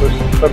70